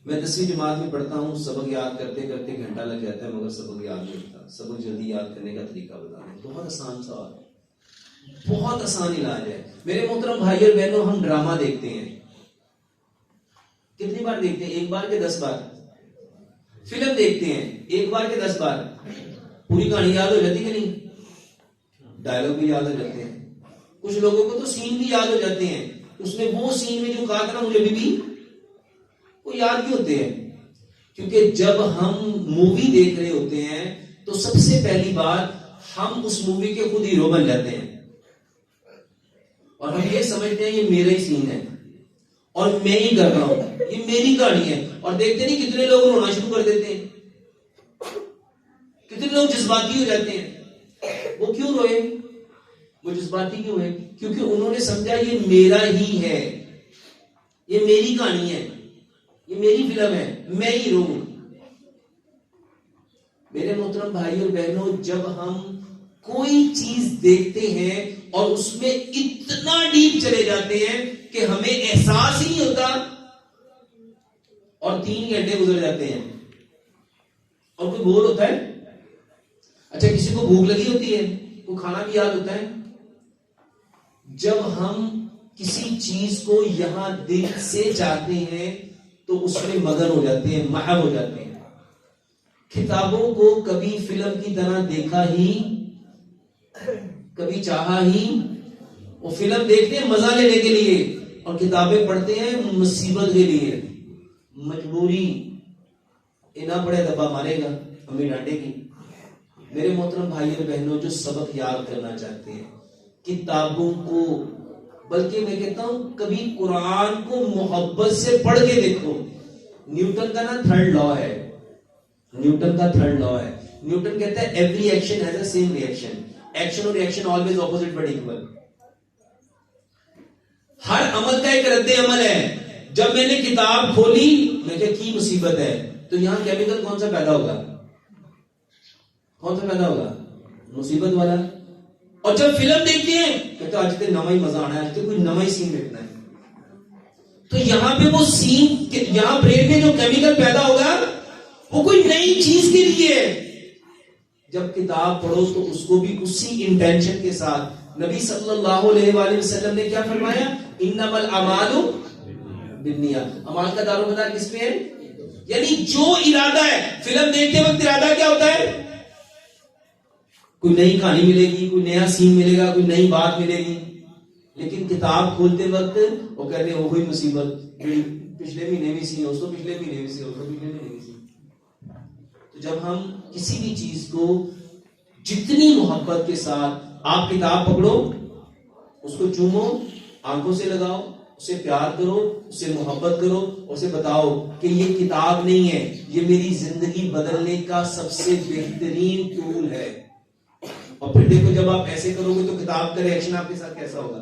میں 10ویں جماعت میں پڑھتا ہوں، سبق یاد کرتے کرتے گھنٹہ لگ جاتا ہے مگر سبق یاد نہیں ہوتا. سبق جلدی یاد کرنے کا طریقہ بتا دیں. بہت آسان سوال ہے، بہت آسان علاج ہے. میرے محترم بھائی اور بہنوں، ہم ڈرامہ دیکھتے ہیں. کتنی بار دیکھتے ہیں؟ 1 بار کے 10 بار. فلم دیکھتے ہیں 1 بار کے 10 بار. پوری کہانی یاد ہو جاتی کہ نہیں؟ ڈائلاگ بھی یاد ہو جاتے ہیں. کچھ لوگوں کو تو سین بھی یاد ہو جاتے ہیں. اس نے وہ سین میں جو کہا تھا نا، مجھے بھی وہ یاد بھی ہوتے ہیں. کیونکہ جب ہم مووی دیکھ رہے ہوتے ہیں تو سب سے پہلی بات ہم اس مووی کے خود ہیرو بن جاتے ہیں اور ہم یہ سمجھتے ہیں یہ میرا ہی سین ہے اور میں ہی کر رہا ہوں، یہ میری کہانی ہے. اور دیکھتے نہیں کتنے لوگ رونا شروع کر دیتے ہیں، کتنے لوگ جذباتی ہو جاتے ہیں. وہ کیوں روئے؟ وہ جذباتی کیوں ہے؟ کیونکہ انہوں نے سمجھا یہ میرا ہی ہے، یہ میری کہانی ہے، یہ میری فلم ہے، میں ہی ہیرو ہوں. میرے محترم بھائی اور بہنوں، جب ہم کوئی چیز دیکھتے ہیں اور اس میں اتنا ڈیپ چلے جاتے ہیں کہ ہمیں احساس ہی نہیں ہوتا اور 3 گھنٹے گزر جاتے ہیں. اور کوئی بور ہوتا ہے؟ اچھا، کسی کو بھوک لگی ہوتی ہے، کوئی کھانا بھی یاد ہوتا ہے. جب ہم کسی چیز کو یہاں دل سے چاہتے ہیں تو اس میں مگن ہو جاتے ہیں، محو ہو جاتے ہیں. کتابوں کو کبھی فلم کی طرح دیکھا ہی، کبھی چاہا ہی. وہ فلم دیکھتے ہیں مزہ لینے کے لیے اور کتابیں پڑھتے ہیں مصیبت کے لیے. مجبوری، یہ نہ پڑھے دبا مارے گا، امی ڈانٹے گی. میرے محترم بھائی اور بہنوں، جو سبق یاد کرنا چاہتے ہیں، کتابوں کو، بلکہ میں کہتا ہوں کبھی قرآن کو محبت سے پڑھ کے دیکھو. نیوٹن کا نا 3rd لا ہے، نیوٹن کا 3rd لا ہے. نیوٹن کہتا ہے every action has a same reaction. Action اور reaction always opposite but equal. ہر عمل کا ایک رد عمل ہے. جب میں نے کتاب کھولی، میں کہا کی مصیبت ہے، تو یہاں کیمیکل کون سا پیدا ہوگا؟ کون سا پیدا ہوگا؟ مصیبت والا. اور جب فلم دیکھتے ہیں کہتے ہیں آج تے نواں ہی مزہ آنا ہے، آج تے کوئی نواں ہی سین دیکھنا ہے. تو یہاں پہ وہ سین، یہاں برین میں جو کیمیکل پیدا ہوگا وہ کوئی نئی چیز کے لیے ہے. جب کتاب پڑھو تو اس کو بھی اسی انٹینشن کے ساتھ. نبی صلی اللہ علیہ وآلہ وسلم نے کیا فرمایا؟ انما الاعمال بالنیات. اعمال کا دار و مدار کس پہ ہے؟ یعنی جو ارادہ ہے. فلم دیکھتے وقت ارادہ کیا ہوتا ہے؟ کوئی نئی کہانی ملے گی، کوئی نیا سین ملے گا، کوئی نئی بات ملے گی. لیکن کتاب کھولتے وقت وہ کہتے ہیں وہی مصیبت، پچھلے مہینے بھی سی، اس کو پچھلے مہینے بھی سی، اس کو پچھلے مہینے بھی سی. تو جب ہم کسی بھی چیز کو جتنی محبت کے ساتھ، آپ کتاب پکڑو، اس کو چومو، آنکھوں سے لگاؤ، اسے پیار کرو، اسے محبت کرو، اسے بتاؤ کہ یہ کتاب نہیں ہے، یہ میری زندگی بدلنے کا سب سے بہترین ٹول ہے. اور پھر دیکھو جب آپ ایسے کرو گے تو کتاب کا ریئیکشن آپ کے ساتھ کیسا ہوگا.